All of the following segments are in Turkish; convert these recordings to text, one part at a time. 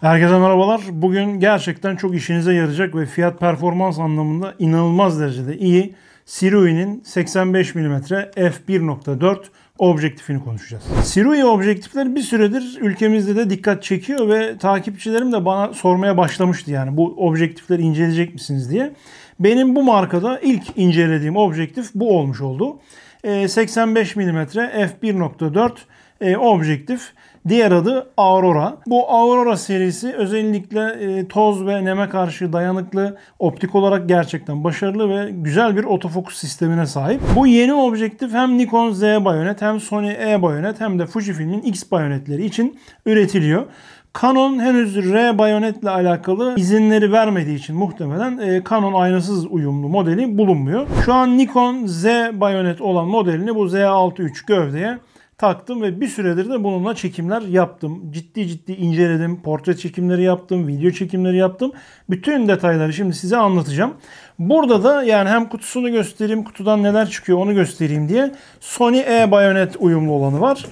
Herkese merhabalar. Bugün gerçekten çok işinize yarayacak ve fiyat performans anlamında inanılmaz derecede iyi Sirui'nin 85 mm f1.4 objektifini konuşacağız. Sirui objektifleri bir süredir ülkemizde de dikkat çekiyor ve takipçilerim de bana sormaya başlamıştı, yani bu objektifleri inceleyecek misiniz diye. Benim bu markada ilk incelediğim objektif bu olmuş oldu. 85 mm f1.4 objektif. Diğer adı Aurora. Bu Aurora serisi özellikle toz ve neme karşı dayanıklı, optik olarak gerçekten başarılı ve güzel bir otofokus sistemine sahip. Bu yeni objektif hem Nikon Z bayonet hem Sony E bayonet hem de Fujifilm'in X bayonetleri için üretiliyor. Canon henüz R bayonetle alakalı izinleri vermediği için muhtemelen Canon aynasız uyumlu modeli bulunmuyor. Şu an Nikon Z bayonet olan modelini bu Z6 III gövdeye taktım ve bir süredir de bununla çekimler yaptım. Ciddi inceledim. Portre çekimleri yaptım. Video çekimleri yaptım. Bütün detayları şimdi size anlatacağım. Burada da yani hem kutusunu göstereyim, kutudan neler çıkıyor onu göstereyim diye Sony E bayonet uyumlu olanı var.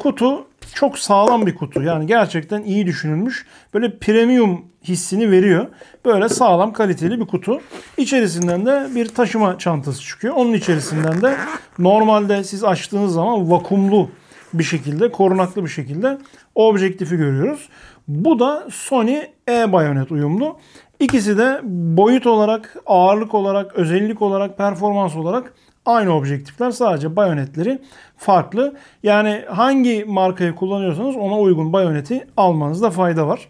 Kutu çok sağlam bir kutu. Yani gerçekten iyi düşünülmüş. Böyle premium hissini veriyor. Böyle sağlam, kaliteli bir kutu. İçerisinden de bir taşıma çantası çıkıyor. Onun içerisinden de normalde siz açtığınız zaman vakumlu bir şekilde, korunaklı bir şekilde objektifi görüyoruz. Bu da Sony E bayonet uyumlu. İkisi de boyut olarak, ağırlık olarak, özellik olarak, performans olarak aynı objektifler, sadece bayonetleri farklı. Yani hangi markayı kullanıyorsanız ona uygun bayoneti almanızda fayda var.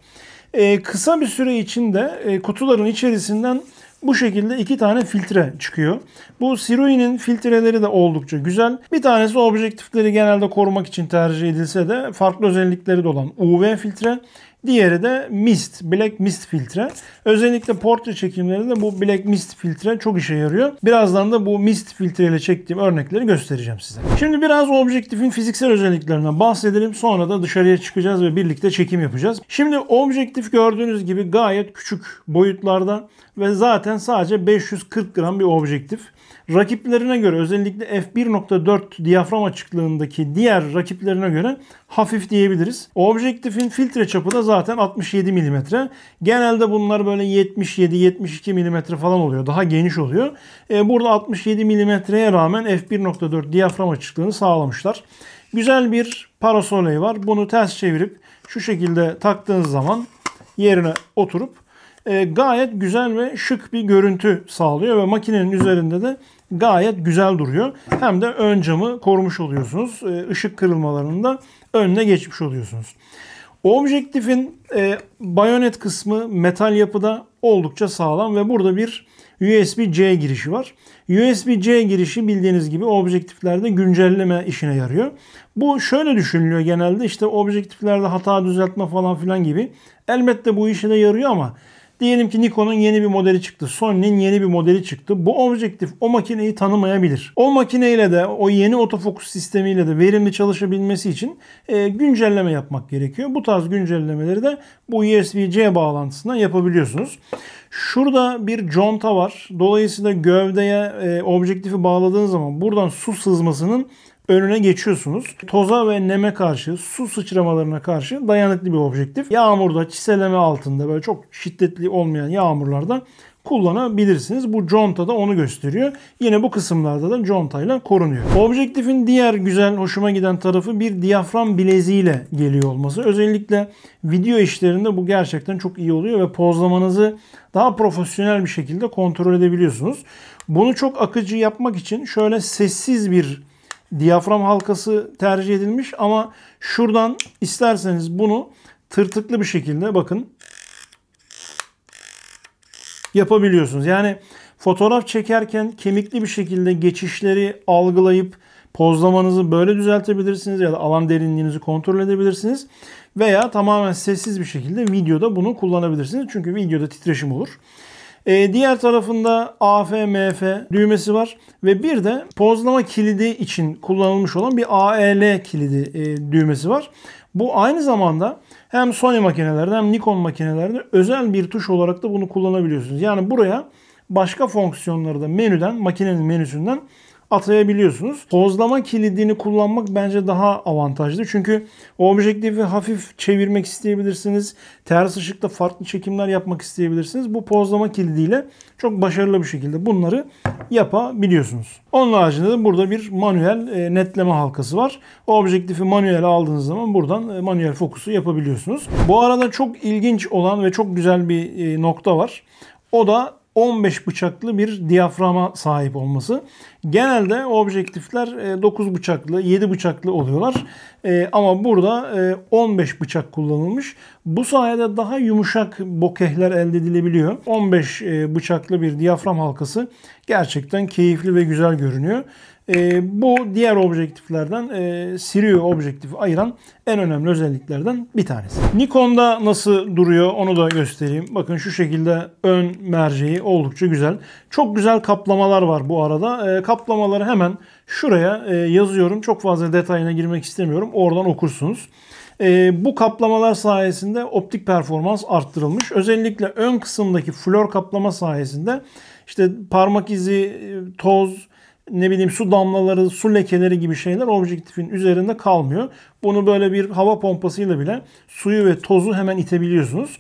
Kısa bir süre içinde kutuların içerisinden bu şekilde iki tane filtre çıkıyor. Bu Sirui'nin filtreleri de oldukça güzel. Bir tanesi objektifleri genelde korumak için tercih edilse de farklı özellikleri de olan UV filtre. Diğeri de mist, black mist filtre. Özellikle portre çekimlerinde bu black mist filtre çok işe yarıyor. Birazdan da bu mist filtreyle çektiğim örnekleri göstereceğim size. Şimdi biraz objektifin fiziksel özelliklerinden bahsedelim. Sonra da dışarıya çıkacağız ve birlikte çekim yapacağız. Şimdi objektif gördüğünüz gibi gayet küçük boyutlarda ve zaten sadece 540 gram bir objektif. Rakiplerine göre, özellikle f1.4 diyafram açıklığındaki diğer rakiplerine göre hafif diyebiliriz. Objektifin filtre çapı da zaten 67 mm. Genelde bunlar böyle 77-72 mm falan oluyor. Daha geniş oluyor. Burada 67 mm'ye rağmen f1.4 diyafram açıklığını sağlamışlar. Güzel bir parasoleyi var. Bunu ters çevirip şu şekilde taktığınız zaman yerine oturup gayet güzel ve şık bir görüntü sağlıyor ve makinenin üzerinde de gayet güzel duruyor. Hem de ön camı korumuş oluyorsunuz. Işık kırılmalarının da önüne geçmiş oluyorsunuz. Objektifin bayonet kısmı metal yapıda oldukça sağlam ve burada bir USB-C girişi var. USB-C girişi bildiğiniz gibi objektiflerde güncelleme işine yarıyor. Bu şöyle düşünülüyor genelde, işte objektiflerde hata düzeltme falan filan gibi. Elbette bu işe de yarıyor ama diyelim ki Nikon'un yeni bir modeli çıktı. Sony'nin yeni bir modeli çıktı. Bu objektif o makineyi tanımayabilir. O makineyle de, o yeni otofokus sistemiyle de verimli çalışabilmesi için güncelleme yapmak gerekiyor. Bu tarz güncellemeleri de bu USB-C bağlantısından yapabiliyorsunuz. Şurada bir conta var. Dolayısıyla gövdeye objektifi bağladığınız zaman buradan su sızmasının önüne geçiyorsunuz. Toza ve neme karşı, su sıçramalarına karşı dayanıklı bir objektif. Yağmurda, çiseleme altında, böyle çok şiddetli olmayan yağmurlarda kullanabilirsiniz. Bu conta da onu gösteriyor. Yine bu kısımlarda da contayla korunuyor. Objektifin diğer güzel, hoşuma giden tarafı bir diyafram bileziğiyle geliyor olması. Özellikle video işlerinde bu gerçekten çok iyi oluyor ve pozlamanızı daha profesyonel bir şekilde kontrol edebiliyorsunuz. Bunu çok akıcı yapmak için şöyle sessiz bir diyafram halkası tercih edilmiş ama şuradan isterseniz bunu tırtıklı bir şekilde bakın yapabiliyorsunuz. Yani fotoğraf çekerken kemikli bir şekilde geçişleri algılayıp pozlamanızı böyle düzeltebilirsiniz ya da alan derinliğinizi kontrol edebilirsiniz. Veya tamamen sessiz bir şekilde videoda bunu kullanabilirsiniz. Çünkü videoda titreşim olur. Diğer tarafında AF, MF düğmesi var ve bir de pozlama kilidi için kullanılmış olan bir AEL kilidi düğmesi var. Bu aynı zamanda hem Sony makinelerde hem Nikon makinelerde özel bir tuş olarak da bunu kullanabiliyorsunuz. Yani buraya başka fonksiyonları da menüden, makinenin menüsünden atayabiliyorsunuz. Tozlama kilidini kullanmak bence daha avantajlı. Çünkü objektifi hafif çevirmek isteyebilirsiniz. Ters ışıkta farklı çekimler yapmak isteyebilirsiniz. Bu pozlama kilidiyle çok başarılı bir şekilde bunları yapabiliyorsunuz. Onun haricinde de burada bir manuel netleme halkası var. Objektifi manuel aldığınız zaman buradan manuel fokusu yapabiliyorsunuz. Bu arada çok ilginç olan ve çok güzel bir nokta var. O da 15 bıçaklı bir diyaframa sahip olması. Genelde objektifler 9 bıçaklı, 7 bıçaklı oluyorlar. Ama burada 15 bıçak kullanılmış. Bu sayede daha yumuşak bokehler elde edilebiliyor. 15 bıçaklı bir diyafram halkası gerçekten keyifli ve güzel görünüyor. Bu diğer objektiflerden Sirio objektifi ayıran en önemli özelliklerden bir tanesi. Nikon'da nasıl duruyor onu da göstereyim. Bakın şu şekilde ön merceği oldukça güzel. Çok güzel kaplamalar var bu arada. Kaplamaları hemen şuraya yazıyorum. Çok fazla detayına girmek istemiyorum. Oradan okursunuz. Bu kaplamalar sayesinde optik performans arttırılmış. Özellikle ön kısımdaki flor kaplama sayesinde işte parmak izi, toz, ne bileyim su damlaları, su lekeleri gibi şeyler objektifin üzerinde kalmıyor. Bunu böyle bir hava pompasıyla bile suyu ve tozu hemen itebiliyorsunuz.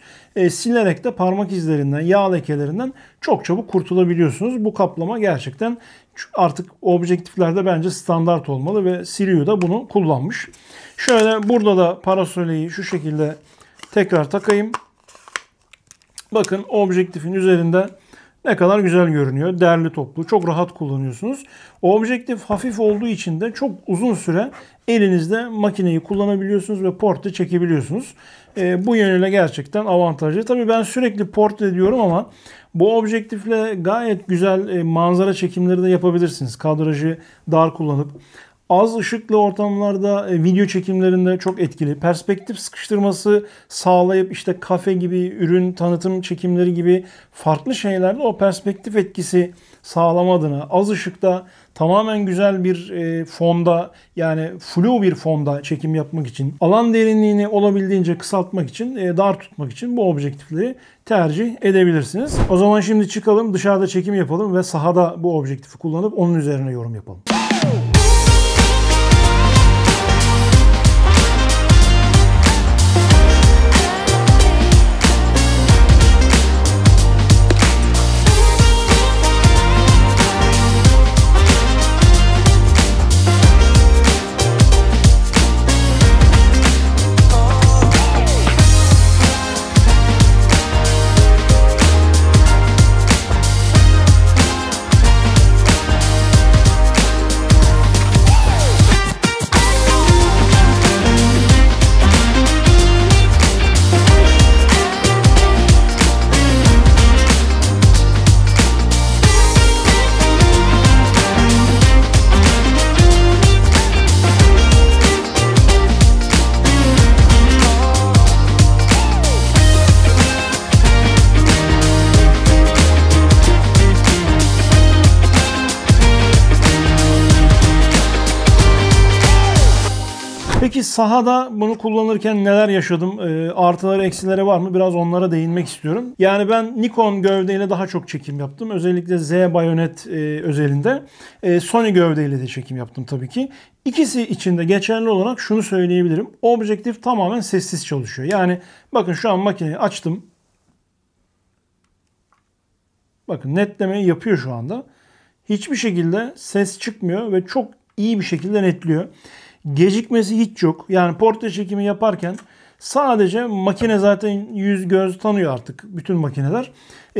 Silerek de parmak izlerinden, yağ lekelerinden çok çabuk kurtulabiliyorsunuz. Bu kaplama gerçekten artık objektiflerde bence standart olmalı ve Sirio da bunu kullanmış. Şöyle burada da parasoleyi şu şekilde tekrar takayım. Bakın objektifin üzerinde ne kadar güzel görünüyor. Derli toplu. Çok rahat kullanıyorsunuz. Objektif hafif olduğu için de çok uzun süre elinizde makineyi kullanabiliyorsunuz ve portre çekebiliyorsunuz. Bu yönüyle gerçekten avantajlı. Tabii ben sürekli portre diyorum ama bu objektifle gayet güzel manzara çekimleri de yapabilirsiniz. Kadrajı dar kullanıp. Az ışıklı ortamlarda video çekimlerinde çok etkili. Perspektif sıkıştırması sağlayıp işte kafe gibi, ürün tanıtım çekimleri gibi farklı şeylerde o perspektif etkisi sağlama adına az ışıkta tamamen güzel bir fonda, yani flu bir fonda çekim yapmak için, alan derinliğini olabildiğince kısaltmak için, dar tutmak için bu objektifleri tercih edebilirsiniz. O zaman şimdi çıkalım, dışarıda çekim yapalım ve sahada bu objektifi kullanıp onun üzerine yorum yapalım. Peki sahada bunu kullanırken neler yaşadım? Artıları eksileri var mı? Biraz onlara değinmek istiyorum. Yani ben Nikon gövdeyle daha çok çekim yaptım. Özellikle Z bayonet özelinde. Sony gövdeyle de çekim yaptım tabii ki. İkisi için de geçerli olarak şunu söyleyebilirim. Objektif tamamen sessiz çalışıyor. Yani bakın şu an makineyi açtım. Bakın netlemeyi yapıyor şu anda. Hiçbir şekilde ses çıkmıyor ve çok iyi bir şekilde netliyor. Gecikmesi hiç yok. Yani portre çekimi yaparken sadece makine zaten yüz göz tanıyor artık bütün makineler.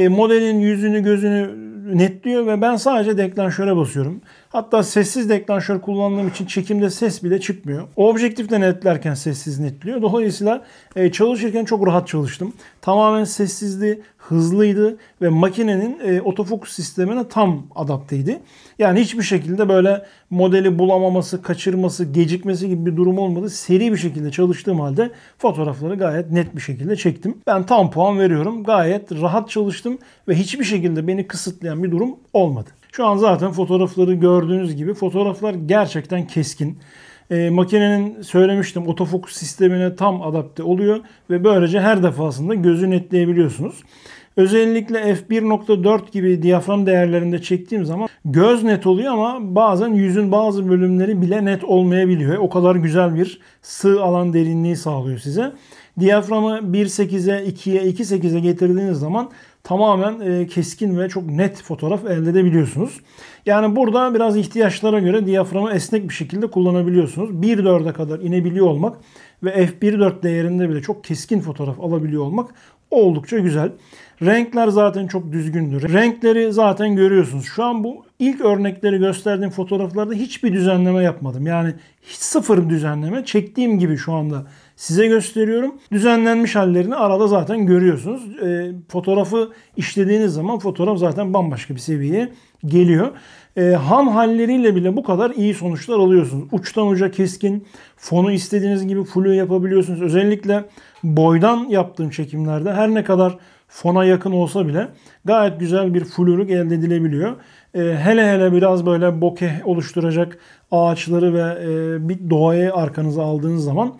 Modelin yüzünü gözünü netliyor ve ben sadece deklanşöre basıyorum. Hatta sessiz deklanşör kullandığım için çekimde ses bile çıkmıyor. Objektifle netlerken sessiz netliyor. Dolayısıyla çalışırken çok rahat çalıştım. Tamamen sessizdi, hızlıydı ve makinenin otofokus sistemine tam adapteydi. Yani hiçbir şekilde böyle modeli bulamaması, kaçırması, gecikmesi gibi bir durum olmadı. Seri bir şekilde çalıştığım halde fotoğrafları gayet net bir şekilde çektim. Ben tam puan veriyorum. Gayet rahat çalıştım ve hiçbir şekilde beni kısıtlayan bir durum olmadı. Şu an zaten fotoğrafları gördüğünüz gibi fotoğraflar gerçekten keskin. Makinenin söylemiştim otofokus sistemine tam adapte oluyor ve böylece her defasında gözü netleyebiliyorsunuz. Özellikle f1.4 gibi diyafram değerlerinde çektiğim zaman göz net oluyor ama bazen yüzün bazı bölümleri bile net olmayabiliyor. O kadar güzel bir sığ alan derinliği sağlıyor size. Diyaframı 1.8'e, 2'ye, 2.8'e getirdiğiniz zaman tamamen keskin ve çok net fotoğraf elde edebiliyorsunuz. Yani burada biraz ihtiyaçlara göre diyaframı esnek bir şekilde kullanabiliyorsunuz. 1.4'e kadar inebiliyor olmak ve f1.4 değerinde bile çok keskin fotoğraf alabiliyor olmak oldukça güzel. Renkler zaten çok düzgündür. Renkleri zaten görüyorsunuz. Şu an bu ilk örnekleri gösterdiğim fotoğraflarda hiçbir düzenleme yapmadım. Yani hiç sıfır düzenleme. Çektiğim gibi şu anda size gösteriyorum. Düzenlenmiş hallerini arada zaten görüyorsunuz. Fotoğrafı işlediğiniz zaman fotoğraf zaten bambaşka bir seviyeye geliyor. Ham halleriyle bile bu kadar iyi sonuçlar alıyorsunuz. Uçtan uca keskin, fonu istediğiniz gibi flu yapabiliyorsunuz. Özellikle boydan yaptığım çekimlerde her ne kadar fona yakın olsa bile gayet güzel bir fluluk elde edilebiliyor. Hele hele biraz böyle bokeh oluşturacak ağaçları ve bir doğayı arkanıza aldığınız zaman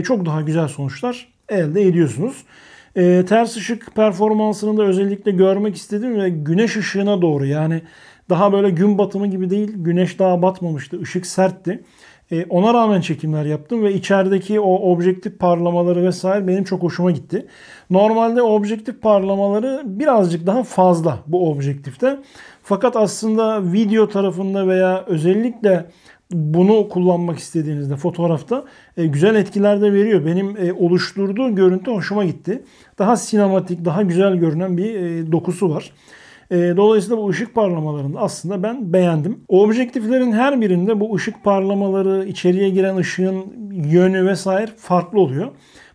çok daha güzel sonuçlar elde ediyorsunuz. Ters ışık performansını da özellikle görmek istedim ve güneş ışığına doğru, yani daha böyle gün batımı gibi değil, güneş daha batmamıştı, ışık sertti. Ona rağmen çekimler yaptım ve içerideki o objektif parlamaları vesaire benim çok hoşuma gitti. Normalde objektif parlamaları birazcık daha fazla bu objektifte. Fakat aslında video tarafında veya özellikle bunu kullanmak istediğinizde fotoğrafta güzel etkiler de veriyor. Benim oluşturduğu görüntü hoşuma gitti. Daha sinematik, daha güzel görünen bir dokusu var. Dolayısıyla bu ışık parlamalarını aslında ben beğendim. Objektiflerin her birinde bu ışık parlamaları, içeriye giren ışığın yönü vesaire farklı oluyor.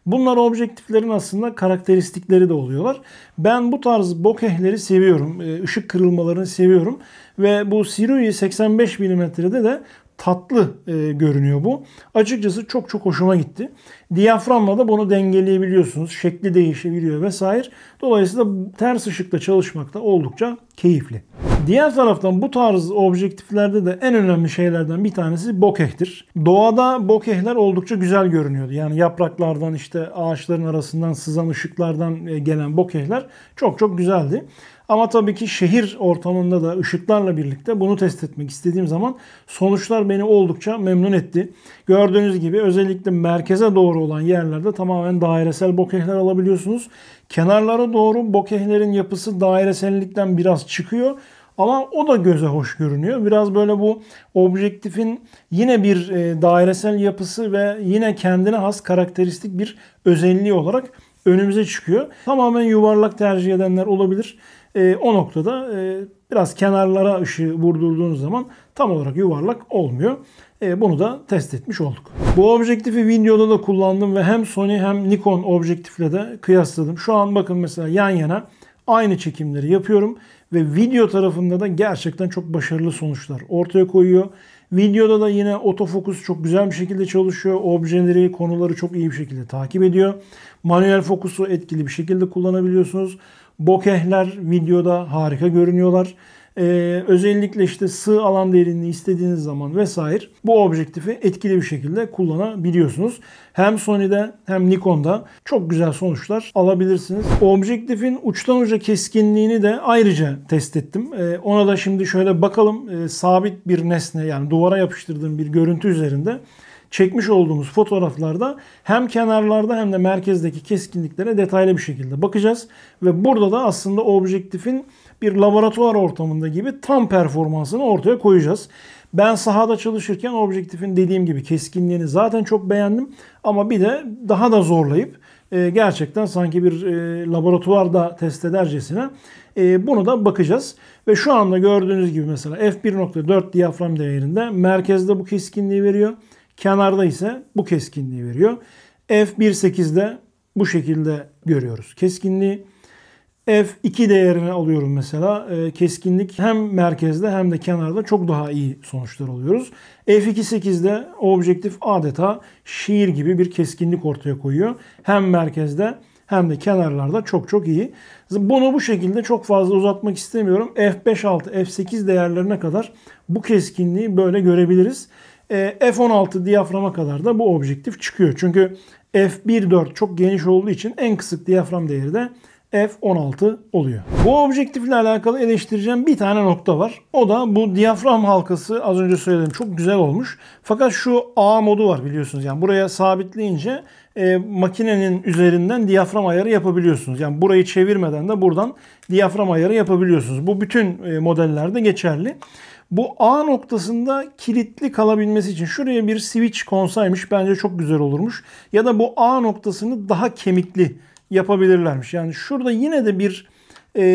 Bunlar objektiflerin aslında karakteristikleri de oluyorlar. Ben bu tarz bokehleri seviyorum. Işık kırılmalarını seviyorum. Ve bu Sirui 85 mm'de de tatlı görünüyor bu. Açıkçası çok çok hoşuma gitti. Diyaframla da bunu dengeleyebiliyorsunuz. Şekli değişebiliyor vesaire. Dolayısıyla ters ışıkta çalışmak da oldukça keyifli. Diğer taraftan bu tarz objektiflerde de en önemli şeylerden bir tanesi bokehtir. Doğada bokehler oldukça güzel görünüyordu. Yani yapraklardan, işte ağaçların arasından sızan ışıklardan gelen bokehler çok çok güzeldi. Ama tabii ki şehir ortamında da ışıklarla birlikte bunu test etmek istediğim zaman sonuçlar beni oldukça memnun etti. Gördüğünüz gibi özellikle merkeze doğru olan yerlerde tamamen dairesel bokehler alabiliyorsunuz. Kenarlara doğru bokehlerin yapısı dairesellikten biraz çıkıyor. Ama o da göze hoş görünüyor. Biraz böyle bu objektifin yine bir dairesel yapısı ve yine kendine has karakteristik bir özelliği olarak önümüze çıkıyor. Tamamen yuvarlak tercih edenler olabilir. O noktada biraz kenarlara ışığı vurdurduğunuz zaman tam olarak yuvarlak olmuyor. Bunu da test etmiş olduk. Bu objektifi videoda da kullandım ve hem Sony hem Nikon objektifle de kıyasladım. Şu an bakın mesela yan yana aynı çekimleri yapıyorum ve video tarafında da gerçekten çok başarılı sonuçlar ortaya koyuyor. Videoda da yine otofokus çok güzel bir şekilde çalışıyor. Objeleri, konuları çok iyi bir şekilde takip ediyor. Manuel fokusu etkili bir şekilde kullanabiliyorsunuz. Bokehler videoda harika görünüyorlar. Özellikle işte sığ alan derinliği istediğiniz zaman vesaire bu objektifi etkili bir şekilde kullanabiliyorsunuz. Hem Sony'de hem Nikon'da çok güzel sonuçlar alabilirsiniz. Objektifin uçtan uca keskinliğini de ayrıca test ettim. Ona da şimdi şöyle bakalım. Sabit bir nesne, yani duvara yapıştırdığım bir görüntü üzerinde çekmiş olduğumuz fotoğraflarda hem kenarlarda hem de merkezdeki keskinliklere detaylı bir şekilde bakacağız. Ve burada da aslında objektifin bir laboratuvar ortamında gibi tam performansını ortaya koyacağız. Ben sahada çalışırken objektifin dediğim gibi keskinliğini zaten çok beğendim. Ama bir de daha da zorlayıp gerçekten sanki bir laboratuvarda test edercesine bunu da bakacağız. Ve şu anda gördüğünüz gibi mesela f1.4 diyafram değerinde merkezde bu keskinliği veriyor. Kenarda ise bu keskinliği veriyor. f1.8'de bu şekilde görüyoruz keskinliği. f2 değerini alıyorum mesela. Keskinlik hem merkezde hem de kenarda çok daha iyi sonuçlar alıyoruz. f2.8'de objektif adeta şiir gibi bir keskinlik ortaya koyuyor. Hem merkezde hem de kenarlarda çok çok iyi. Bunu bu şekilde çok fazla uzatmak istemiyorum. f5.6, f8 değerlerine kadar bu keskinliği böyle görebiliriz. f16 diyaframa kadar da bu objektif çıkıyor. Çünkü f1.4 çok geniş olduğu için en kısık diyafram değeri de f16 oluyor. Bu objektifle alakalı eleştireceğim bir tane nokta var. O da bu diyafram halkası, az önce söyledim, çok güzel olmuş. Fakat şu A modu var biliyorsunuz. Yani buraya sabitleyince makinenin üzerinden diyafram ayarı yapabiliyorsunuz. Yani burayı çevirmeden de buradan diyafram ayarı yapabiliyorsunuz. Bu bütün modellerde geçerli. Bu A noktasında kilitli kalabilmesi için şuraya bir switch konsaymış. Bence çok güzel olurmuş. Ya da bu A noktasını daha kemikli yapabilirlermiş. Yani şurada yine de bir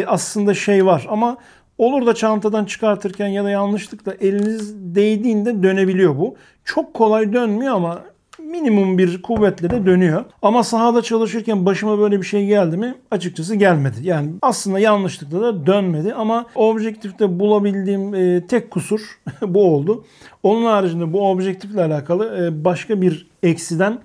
aslında şey var ama olur da çantadan çıkartırken ya da yanlışlıkla eliniz değdiğinde dönebiliyor bu. Çok kolay dönmüyor ama minimum bir kuvvetle de dönüyor. Ama sahada çalışırken başıma böyle bir şey geldi mi? Açıkçası gelmedi. Yani aslında yanlışlıkla da dönmedi ama objektifte bulabildiğim tek kusur bu oldu. Onun haricinde bu objektifle alakalı başka bir eksiden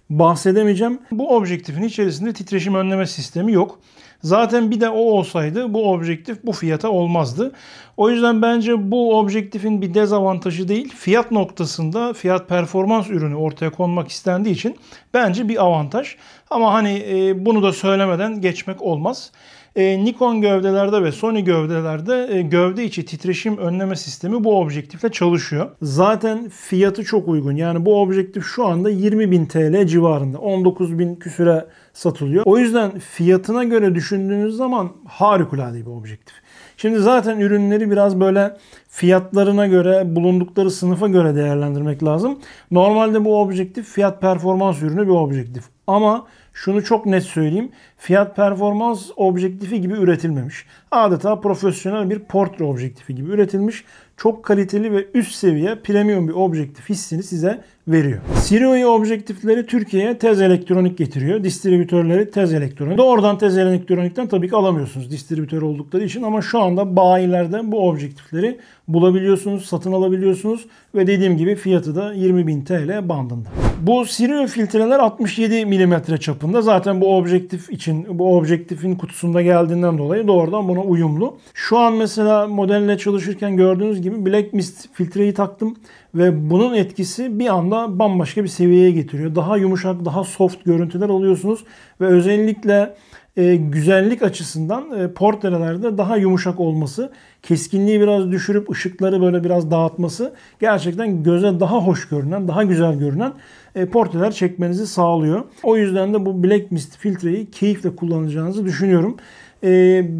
bahsedemeyeceğim. Bu objektifin içerisinde titreşim önleme sistemi yok. Zaten bir de o olsaydı bu objektif bu fiyata olmazdı. O yüzden bence bu objektifin bir dezavantajı değil, fiyat noktasında fiyat performans ürünü ortaya konmak istendiği için bence bir avantaj. Ama hani bunu da söylemeden geçmek olmaz. Nikon gövdelerde ve Sony gövdelerde gövde içi titreşim önleme sistemi bu objektifle çalışıyor. Zaten fiyatı çok uygun. Yani bu objektif şu anda 20.000 TL civarında. 19.000 küsüre satılıyor. O yüzden fiyatına göre düşündüğünüz zaman harikulade bir objektif. Şimdi zaten ürünleri biraz böyle fiyatlarına göre, bulundukları sınıfa göre değerlendirmek lazım. Normalde bu objektif fiyat performans ürünü bir objektif. Ama şunu çok net söyleyeyim. Fiyat performans objektifi gibi üretilmemiş. Adeta profesyonel bir portre objektifi gibi üretilmiş. Çok kaliteli ve üst seviye premium bir objektif hissini size veriyor. Sirui objektifleri Türkiye'ye Tez Elektronik getiriyor. Distribütörleri Tez Elektronik. Doğrudan Tez Elektronik'ten tabii ki alamıyorsunuz distribütör oldukları için ama şu anda bayilerde bu objektifleri bulabiliyorsunuz, satın alabiliyorsunuz ve dediğim gibi fiyatı da 20.000 TL bandında. Bu Sirui filtreler 67 mm çapında. Zaten bu objektif için, bu objektifin kutusunda geldiğinden dolayı doğrudan buna uyumlu. Şu an mesela modelle çalışırken gördüğünüz gibi Black Mist filtreyi taktım ve bunun etkisi bir anda bambaşka bir seviyeye getiriyor. Daha yumuşak, daha soft görüntüler alıyorsunuz ve özellikle güzellik açısından portrelerde daha yumuşak olması, keskinliği biraz düşürüp ışıkları böyle biraz dağıtması gerçekten göze daha hoş görünen, daha güzel görünen portreler çekmenizi sağlıyor. O yüzden de bu Black Mist filtreyi keyifle kullanacağınızı düşünüyorum.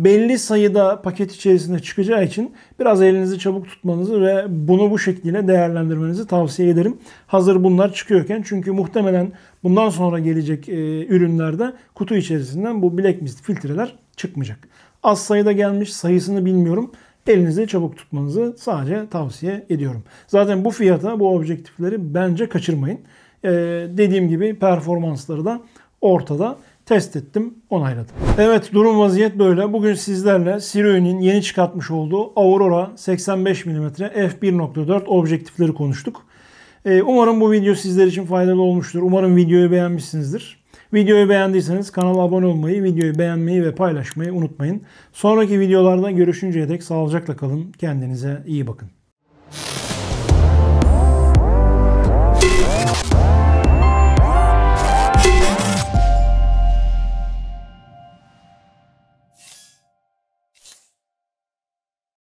Belli sayıda paket içerisinde çıkacağı için biraz elinizi çabuk tutmanızı ve bunu bu şekilde değerlendirmenizi tavsiye ederim. Hazır bunlar çıkıyorken, çünkü muhtemelen bundan sonra gelecek ürünlerde kutu içerisinden bu Black Mist filtreler çıkmayacak. Az sayıda gelmiş, sayısını bilmiyorum. Elinizi çabuk tutmanızı sadece tavsiye ediyorum. Zaten bu fiyata bu objektifleri bence kaçırmayın. Dediğim gibi performansları da ortada. Test ettim, onayladım. Evet, durum vaziyet böyle. Bugün sizlerle Sirui'nin yeni çıkartmış olduğu Aurora 85 mm f1.4 objektifleri konuştuk. Umarım bu video sizler için faydalı olmuştur. Umarım videoyu beğenmişsinizdir. Videoyu beğendiyseniz kanala abone olmayı, videoyu beğenmeyi ve paylaşmayı unutmayın. Sonraki videolarda görüşünceye dek sağlıcakla kalın. Kendinize iyi bakın.